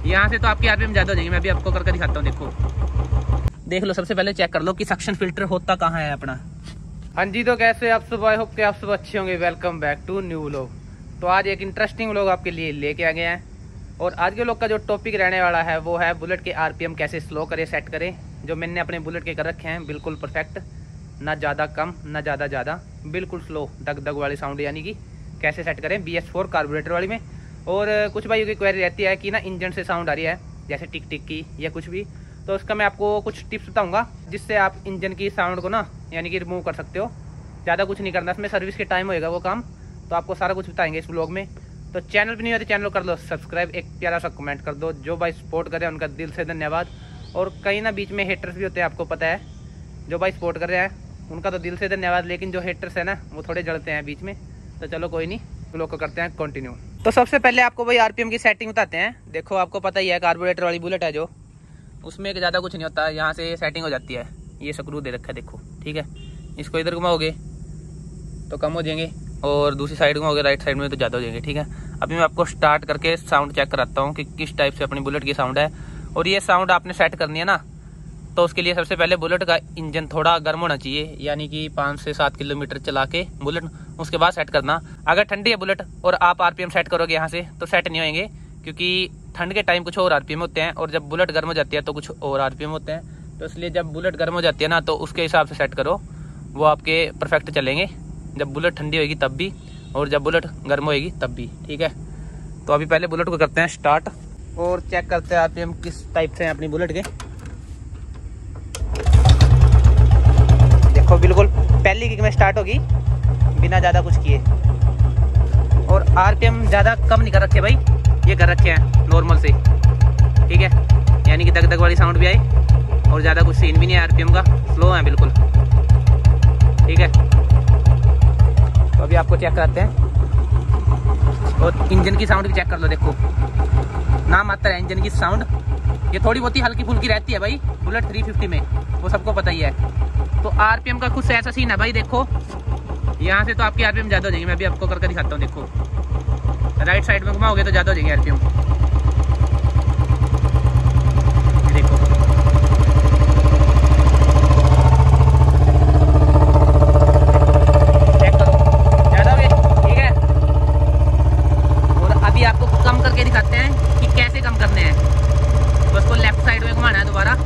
यहाँ से तो आपकी आरपीएम ज्यादा हो जाएगी। मैं अभी आपको करके दिखाता हूँ। देखो देख लो, सबसे पहले चेक कर लो कि सक्शन फिल्टर होता कहाँ है अपना। हाँ जी, तो कैसे आप सब? आई होप कि आप सब अच्छे होंगे। Welcome back to new vlog. तो आज एक इंटरेस्टिंग व्लॉग आपके लिए लेके आ गए हैं और आज के व्लॉग का जो टॉपिक रहने वाला है वो है बुलेट के आरपीएम कैसे स्लो करें, सेट करें। जो मैंने अपने बुलेट के कर रखे हैं बिल्कुल परफेक्ट, ना ज़्यादा कम ना ज़्यादा, बिल्कुल स्लो दग दग वाली साउंड, यानी कि कैसे सेट करें BS4 कार्बोरेटर वाली में। और कुछ भाइयों की क्वेरी रहती है कि ना इंजन से साउंड आ रही है जैसे टिक टिक की या कुछ भी, तो उसका मैं आपको कुछ टिप्स बताऊंगा जिससे आप इंजन की साउंड को ना यानी कि रिमूव कर सकते हो। ज़्यादा कुछ नहीं करना, इसमें सर्विस के टाइम होएगा वो काम, तो आपको सारा कुछ बताएंगे इस व्लॉग में। तो चैनल पर नहीं होते चैनल कर लो सब्सक्राइब, एक प्यारा सा कमेंट कर दो। जो भाई सपोर्ट करे उनका दिल से धन्यवाद। और कहीं ना बीच में हेटर्स भी होते हैं, आपको पता है। जो भाई सपोर्ट कर रहे हैं उनका तो दिल से धन्यवाद, लेकिन जो हेटर्स है ना वो थोड़े जलते हैं बीच में। तो चलो कोई नहीं, व्लॉग को करते हैं कंटिन्यू। तो सबसे पहले आपको भाई आरपीएम की सेटिंग बताते हैं। देखो आपको पता ही है कार्बोरेटर वाली बुलेट है जो, उसमें ज़्यादा कुछ नहीं होता, यहाँ से सेटिंग हो जाती है। ये स्क्रू दे रखा है देखो, ठीक है। इसको इधर घुमाओगे तो कम हो जाएंगे और दूसरी साइड घुमाओगे राइट साइड में तो ज़्यादा हो जाएंगे, ठीक है। अभी मैं आपको स्टार्ट करके साउंड चेक कराता हूँ कि किस टाइप से अपनी बुलेट की साउंड है। और ये साउंड आपने सेट करनी है ना, तो उसके लिए सबसे पहले बुलेट का इंजन थोड़ा गर्म होना चाहिए, यानी कि 5 से 7 किलोमीटर चला के बुलेट, उसके बाद सेट करना। अगर ठंडी है बुलेट और आप आरपीएम सेट करोगे यहाँ से तो सेट नहीं होंगे, क्योंकि ठंड के टाइम कुछ और आरपीएम होते हैं और जब बुलेट गर्म हो जाती है तो कुछ और आरपीएम होते हैं। तो इसलिए जब बुलेट गर्म हो जाती है ना तो उसके हिसाब से सेट करो, वो आपके परफेक्ट चलेंगे। जब बुलेट ठंडी होगी तब भी और जब बुलेट गर्म होगी तब भी, ठीक है। तो अभी पहले बुलेट को करते हैं स्टार्ट और चेक करते हैं आरपीएम किस टाइप से हैं अपनी बुलेट के। देखो बिल्कुल पहली किक में स्टार्ट होगी बिना ज़्यादा कुछ किए। और आरपीएम ज़्यादा कम नहीं कर रखे भाई, ये कर रखे हैं नॉर्मल से, ठीक है। यानी कि दग दग वाली साउंड भी आए और ज़्यादा कुछ सीन भी नहीं है आरपीएम का, स्लो है बिल्कुल, ठीक है। तो अभी आपको चेक कराते हैं और इंजन की साउंड भी चेक कर लो। देखो नाम आता है इंजन की साउंड, ये थोड़ी बहुत ही हल्की फुल्की रहती है भाई बुलेट 350 में, वो सबको पता ही है। तो आरपीएम का कुछ ऐसा सीन है भाई। देखो यहाँ से तो आपकी आरपीएम ज़्यादा हो जाएगी। मैं भी आपको करके दिखाता हूँ। देखो राइट साइड में घुमाओगे तो ज़्यादा हो जाएगी आरपीएम। देखो चेक करो, ज़्यादा हो गए, ठीक है। और अभी आपको कम करके दिखाते हैं कि कैसे कम करने हैं। तो उसको लेफ्ट साइड में घुमाना है दोबारा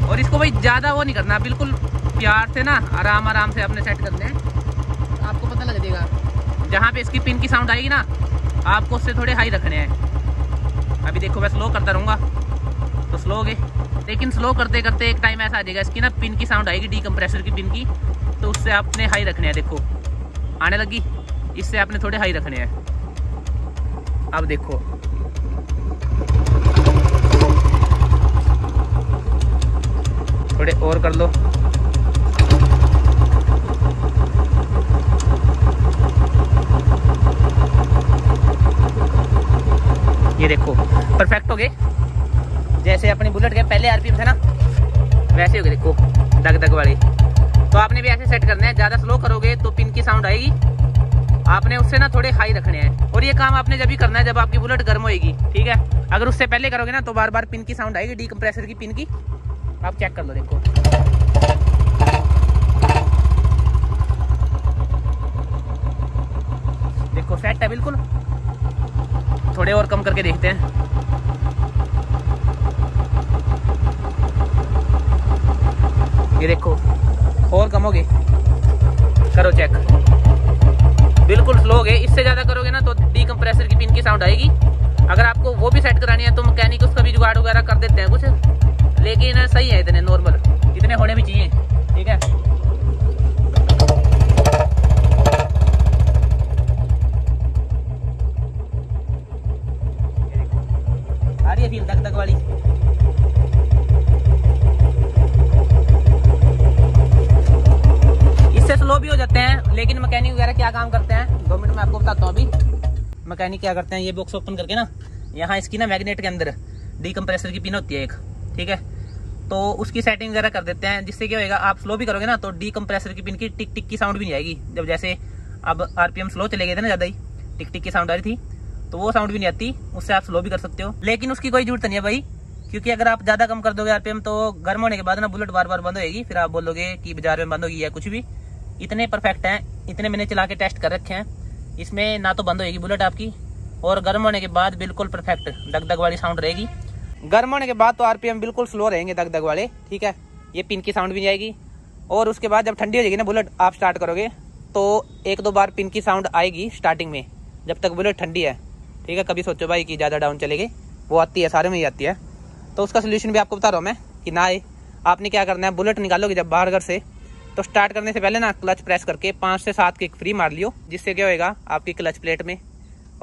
और इसको भाई ज़्यादा वो नहीं करना, बिल्कुल प्यार से ना आराम से अपने सेट करने हैं। आपको पता लग जाएगा जहाँ पे इसकी पिन की साउंड आएगी ना, आपको उससे थोड़े हाई रखने हैं। अभी देखो मैं स्लो करता रहूँगा तो स्लो हो गए, लेकिन स्लो करते करते एक टाइम ऐसा आ जाएगा इसकी ना पिन की साउंड आएगी, डीकम्प्रेसर की पिन की, तो उससे आपने हाई रखने हैं। देखो आने लगी, इससे आपने थोड़े हाई रखने हैं। अब देखो थोड़े और कर लो, ये देखो परफेक्ट हो गए। जैसे अपनी बुलेट के पहले आरपीएम थे ना वैसे हो गए, देखो दग दग वाली। तो आपने भी ऐसे सेट करना है, ज़्यादा स्लो करोगे तो पिन की साउंड आएगी, आपने उससे ना थोड़े हाई रखने हैं। और ये काम आपने जब भी करना है जब आपकी बुलेट गर्म होएगी, ठीक है। अगर उससे पहले करोगे ना तो बार बार पिन की साउंड आएगी, डीकम्प्रेसर की पिन की। आप चेक कर लो, देखो देखो सेट है बिल्कुल। थोड़े और कम करके देखते हैं। ये देखो और कम हो गए, करो चेक, बिल्कुल स्लो हो गए। इससे ज़्यादा करोगे ना तो डीकम्प्रेसर की पिन की साउंड आएगी। अगर आपको वो भी सेट करानी है तो मैकेनिक उसका भी जुगाड़ वगैरह कर देते हैं कुछ, लेकिन सही है इतने नॉर्मल, इतने होने भी चाहिए, ठीक है। आ रही है फील दग दग वाली। इससे स्लो भी हो जाते हैं, लेकिन मैकेनिक वगैरह क्या काम करते हैं 2 मिनट में आपको बताता हूँ। अभी मैकेनिक क्या करते हैं, ये बॉक्स ओपन करके ना यहाँ इसकी ना मैग्नेट के अंदर डीकम्प्रेसर की पिन होती है एक, ठीक है। तो उसकी सेटिंग वगैरह कर देते हैं, जिससे क्या होगा आप स्लो भी करोगे ना तो डीकम्प्रेसर की पिन की टिक टिक की साउंड भी नहीं आएगी। जब जैसे अब आरपीएम स्लो चले गए थे ना ज़्यादा ही, टिक टिक की साउंड आ रही थी, तो वो साउंड भी नहीं आती, उससे आप स्लो भी कर सकते हो। लेकिन उसकी कोई जरूरत नहीं है भाई, क्योंकि अगर आप ज्यादा कम कर दोगे आरपीएम तो गर्म होने के बाद ना बुलेट बार बार बंद होगी, फिर आप बोलोगे कि बाजार में बंद होगी या कुछ भी। इतने परफेक्ट हैं, इतने मैंने चला के टेस्ट कर रखे हैं, इसमें ना तो बंद होगी बुलेट आपकी, और गर्म होने के बाद बिल्कुल परफेक्ट दगदग वाली साउंड रहेगी। गर्म होने के बाद तो आरपीएम बिल्कुल स्लो रहेंगे दगदग वाले, ठीक है। ये पिन की साउंड भी नहीं आएगी, और उसके बाद जब ठंडी हो जाएगी ना बुलेट, आप स्टार्ट करोगे तो 1-2 बार पिन की साउंड आएगी स्टार्टिंग में, जब तक बुलेट ठंडी है, ठीक है। कभी सोचो भाई कि ज़्यादा डाउन चलेगी, वो आती है, सारे में ही आती है। तो उसका सोल्यूशन भी आपको बता रहा हूँ मैं कि ना आए। आपने क्या करना है, बुलेट निकालोगे जब बाहर घर से, तो स्टार्ट करने से पहले ना क्लच प्रेस करके 5 से 7 किक फ्री मार लियो। जिससे क्या होएगा, आपकी क्लच प्लेट में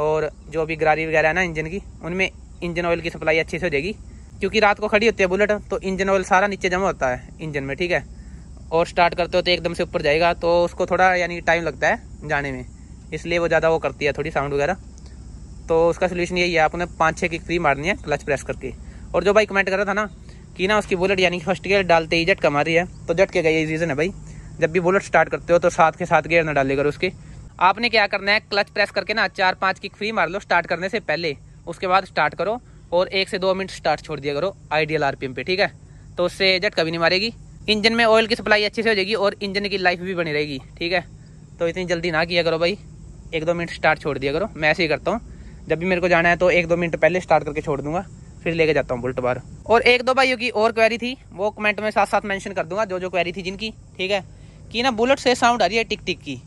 और जो भी गरारी वगैरह है ना इंजन की, उनमें इंजन ऑयल की सप्लाई अच्छे से हो जाएगी। क्योंकि रात को खड़ी होती है बुलेट, तो इंजन ऑयल सारा नीचे जमा होता है इंजन में, ठीक है। और स्टार्ट करते हो तो एकदम से ऊपर जाएगा, तो उसको थोड़ा यानी टाइम लगता है जाने में, इसलिए वो ज़्यादा वो करती है थोड़ी साउंड वगैरह। तो उसका सोल्यूशन यही है, आपने 5-6 किक फ्री मारनी है क्लच प्रेस करके। और जो भाई कमेंट कर रहा था ना कि ना उसकी बुलेट यानी फर्स्ट गियर डालते ही झटका मारी है, तो झटके का यही रीज़न है भाई। जब भी बुलेट स्टार्ट करते हो तो 7 के 7 गियर ना डाले करो उसके। आपने क्या करना है, क्लच प्रेस करके ना 4-5 किक फ्री मार लो स्टार्ट करने से पहले, उसके बाद स्टार्ट करो और 1 से 2 मिनट स्टार्ट छोड़ दिया करो आइडियल आरपीएम पे, ठीक है। तो उससे झटका भी नहीं मारेगी, इंजन में ऑयल की सप्लाई अच्छे से हो जाएगी और इंजन की लाइफ भी बनी रहेगी, ठीक है। तो इतनी जल्दी ना किया करो भाई, 1-2 मिनट स्टार्ट छोड़ दिया करो। मैं ऐसे ही करता हूँ, जब भी मेरे को जाना है तो 1-2 मिनट पहले स्टार्ट करके छोड़ दूंगा, फिर लेके जाता हूँ बुलेट बाहर। और 1-2 भाइयों की और क्वेरी थी, वो कमेंट में साथ साथ मेंशन कर दूंगा, जो क्वेरी थी जिनकी, ठीक है। कि ना बुलेट से साउंड आ रही है टिक टिक की,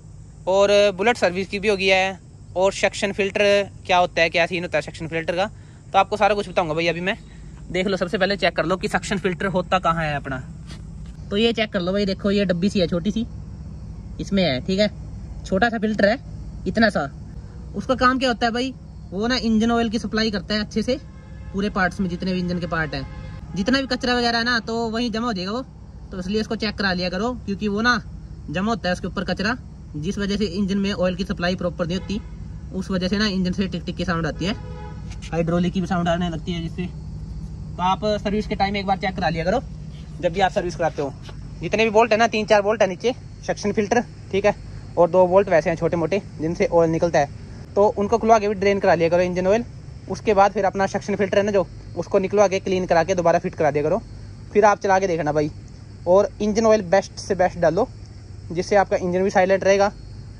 और बुलेट सर्विस की भी हो गया है, और सेक्शन फिल्टर क्या होता है, क्या सीन होता है सेक्शन फिल्टर का, तो आपको सारा कुछ बताऊंगा भाई। अभी मैं देख लो, सबसे पहले चेक कर लो कि सक्शन फिल्टर होता कहाँ है अपना। तो ये चेक कर लो भाई, देखो ये डब्बी सी है छोटी सी, इसमें है, ठीक है। छोटा सा फिल्टर है इतना सा। उसका काम क्या होता है भाई, वो ना इंजन ऑयल की सप्लाई करता है अच्छे से पूरे पार्ट्स में, जितने भी इंजन के पार्ट हैं, जितना भी कचरा वगैरह है ना, तो वहीं जमा हो जाएगा वो। तो इसलिए इसको चेक करा लिया करो, क्योंकि वो ना जमा होता है उसके ऊपर कचरा, जिस वजह से इंजन में ऑयल की सप्लाई प्रॉपर नहीं होती, उस वजह से ना इंजन से टिक टिक की साउंड आती है, हाइड्रोलिक की भी साउंड आने लगती है जिससे। तो आप सर्विस के टाइम एक बार चेक करा लिया करो जब भी आप सर्विस कराते हो। जितने भी बोल्ट है ना, 3-4 बोल्ट है नीचे सक्शन फिल्टर, ठीक है, और 2 बोल्ट वैसे हैं छोटे मोटे जिनसे ऑयल निकलता है, तो उनको खुलवा के भी ड्रेन करा लिया करो इंजन ऑयल। उसके बाद फिर अपना सक्शन फिल्टर है ना जो, उसको निकलवा के क्लीन करा के दोबारा फिट करा दिया करो, फिर आप चला के देखना भाई। और इंजन ऑयल बेस्ट से बेस्ट डालो, जिससे आपका इंजन भी साइलेंट रहेगा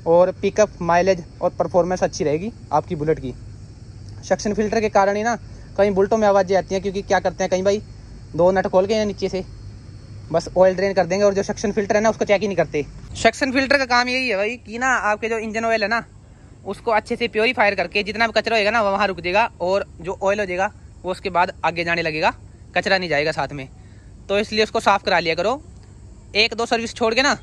और पिकअप, माइलेज और परफॉर्मेंस अच्छी रहेगी आपकी बुलेट की। सक्शन फिल्टर के कारण ही ना कई बुलेटों में आवाज़ें आती हैं, क्योंकि क्या करते हैं कहीं भाई, 2 नट खोल के नीचे से बस ऑयल ड्रेन कर देंगे, और जो सक्शन फिल्टर है ना उसको चेक ही नहीं करते। सक्शन फिल्टर का काम यही है भाई कि ना आपके जो इंजन ऑयल है ना, उसको अच्छे से प्योरीफायर करके जितना भी कचरा होएगा ना वो वहाँ रुक जाएगा, और जो ऑयल हो जाएगा वो उसके बाद आगे जाने लगेगा, कचरा नहीं जाएगा साथ में। तो इसलिए उसको साफ़ करा लिया करो 1-2 सर्विस छोड़ के ना।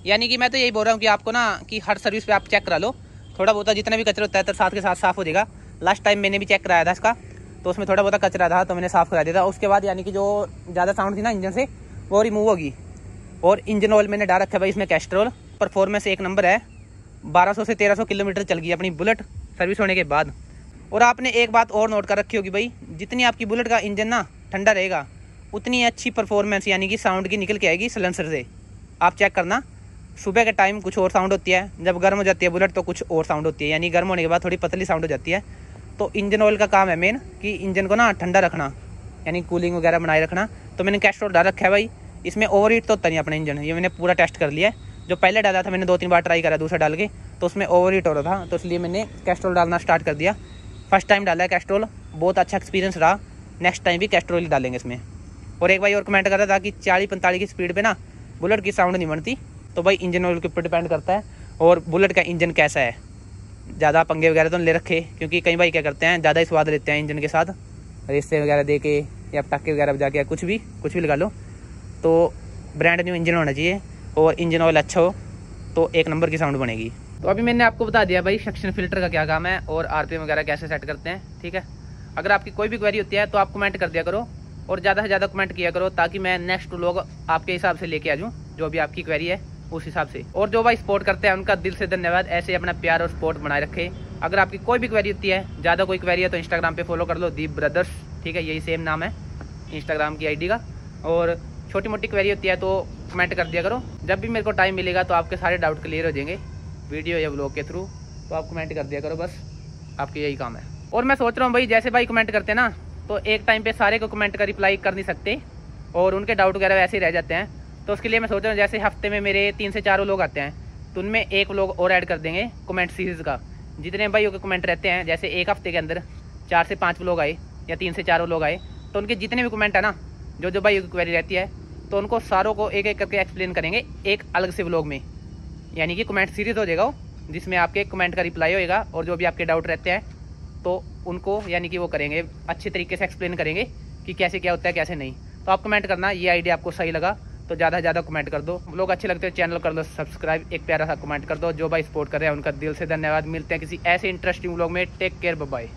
यानी कि मैं तो यही बोल रहा हूँ कि आपको ना कि हर सर्विस पे आप चेक करा लो, थोड़ा बहुत जितना भी कचरा होता है तो साथ के साथ साफ़ हो जाएगा। लास्ट टाइम मैंने भी चेक कराया था इसका, तो उसमें थोड़ा बहुत कचरा था, तो मैंने साफ़ करा दिया था। उसके बाद यानी कि जो ज़्यादा साउंड थी ना इंजन से, वो रिमूव होगी। और इंजन ऑयल मैंने डाल रखा है भाई इसमें कैस्ट्रोल, परफॉर्मेंस 1 नंबर है। 1200 से 1300 किलोमीटर चल गई अपनी बुलेट सर्विस होने के बाद। और आपने एक बात और नोट कर रखी होगी भाई, जितनी आपकी बुलेट का इंजन ना ठंडा रहेगा, उतनी अच्छी परफॉर्मेंस यानी कि साउंड की निकल के आएगी सिलेंसर से। आप चेक करना, सुबह के टाइम कुछ और साउंड होती है, जब गर्म हो जाती है बुलेट तो कुछ और साउंड होती है, यानी गर्म होने के बाद थोड़ी पतली साउंड हो जाती है। तो इंजन ऑयल का काम है मेन कि इंजन को ना ठंडा रखना, यानी कूलिंग वगैरह बनाए रखना। तो मैंने कैस्ट्रोल डाल रखा है भाई, इसमें ओवर हीट तो होता नहीं अपना इंजन, ये मैंने पूरा टेस्ट कर लिया है। जो पहले डाला था मैंने 2-3 बार ट्राई करा दूसरा डाल के, तो उसमें ओवर हीट हो रहा था, तो इसलिए मैंने कैस्ट्रोल डालना स्टार्ट कर दिया। फर्स्ट टाइम डाला है कैस्ट्रोल, बहुत अच्छा एक्सपीरियंस रहा, नेक्स्ट टाइम भी कैस्ट्रोल ही डालेंगे इसमें। और एक भाई और कमेंट कर रहा था कि 40-45 की स्पीड पे ना बुलेट की साउंड नहीं बनती, तो भाई इंजन ऑयल के ऊपर डिपेंड करता है और बुलेट का इंजन कैसा है। ज़्यादा पंगे वगैरह तो ले रखे, क्योंकि कई भाई क्या करते हैं ज़्यादा ही स्वाद लेते हैं इंजन के साथ, रेस्ते वगैरह दे के या पटाखे वगैरह बजा के, कुछ भी लगा लो। तो ब्रांड न्यू इंजन होना चाहिए और इंजन ऑयल अच्छा हो तो 1 नंबर की साउंड बनेगी। तो अभी मैंने आपको बता दिया भाई सक्शन फिल्टर का क्या काम है और आरपीएम वगैरह कैसे सेट करते हैं, ठीक है। अगर आपकी कोई भी क्वेरी होती है तो आप कमेंट कर दिया करो, और ज़्यादा से ज़्यादा कमेंट किया करो, ताकि मैं नेक्स्ट लोग आपके हिसाब से लेके आ जाऊँ, जो भी आपकी क्वेरी है उस हिसाब से। और जो भाई सपोर्ट करते हैं उनका दिल से धन्यवाद, ऐसे अपना प्यार और सपोर्ट बनाए रखे। अगर आपकी कोई भी क्वेरी होती है, ज़्यादा कोई क्वेरी है, तो इंस्टाग्राम पे फॉलो कर लो, दीप ब्रदर्स, ठीक है, यही सेम नाम है इंस्टाग्राम की आईडी का। और छोटी मोटी क्वेरी होती है तो कमेंट कर दिया करो, जब भी मेरे को टाइम मिलेगा तो आपके सारे डाउट क्लियर हो जाएंगे वीडियो या ब्लॉग के थ्रू, तो आप कमेंट कर दिया करो बस। आपके यही काम है। और मैं सोच रहा हूँ भाई, जैसे भाई कमेंट करते हैं ना, तो एक टाइम पे सारे को कमेंट का रिप्लाई कर नहीं सकते और उनके डाउट वगैरह वैसे ही रह जाते हैं। तो उसके लिए मैं सोच रहा हूँ जैसे हफ्ते में मेरे 3 से 4 लोग आते हैं, तो उनमें एक लोग और ऐड कर देंगे कमेंट सीरीज़ का। जितने भाइयों के कमेंट रहते हैं, जैसे एक हफ्ते के अंदर 4 से 5 लोग आए या 3 से 4 लोग आए, तो उनके जितने भी कमेंट है ना, जो भाइयों की क्वेरी रहती है, तो उनको सारों को एक एक करके एक्सप्लेन करेंगे एक अलग से व्लॉग में। यानी कि कमेंट सीरीज़ हो जाएगा जिसमें आपके कमेंट का रिप्लाई होएगा और जो भी आपके डाउट रहते हैं तो उनको यानी कि वो करेंगे, अच्छे तरीके से एक्सप्लेन करेंगे कि कैसे क्या होता है कैसे नहीं। तो आप कमेंट करना, ये आइडिया आपको सही लगा तो ज़्यादा से ज़्यादा कमेंट कर दो। लोग अच्छे लगते हैं चैनल कर दो सब्सक्राइब, एक प्यारा सा कमेंट कर दो। जो भाई सपोर्ट कर रहे हैं उनका दिल से धन्यवाद। मिलते हैं किसी ऐसे इंटरेस्टिंग व्लॉग में। Take care, bye bye.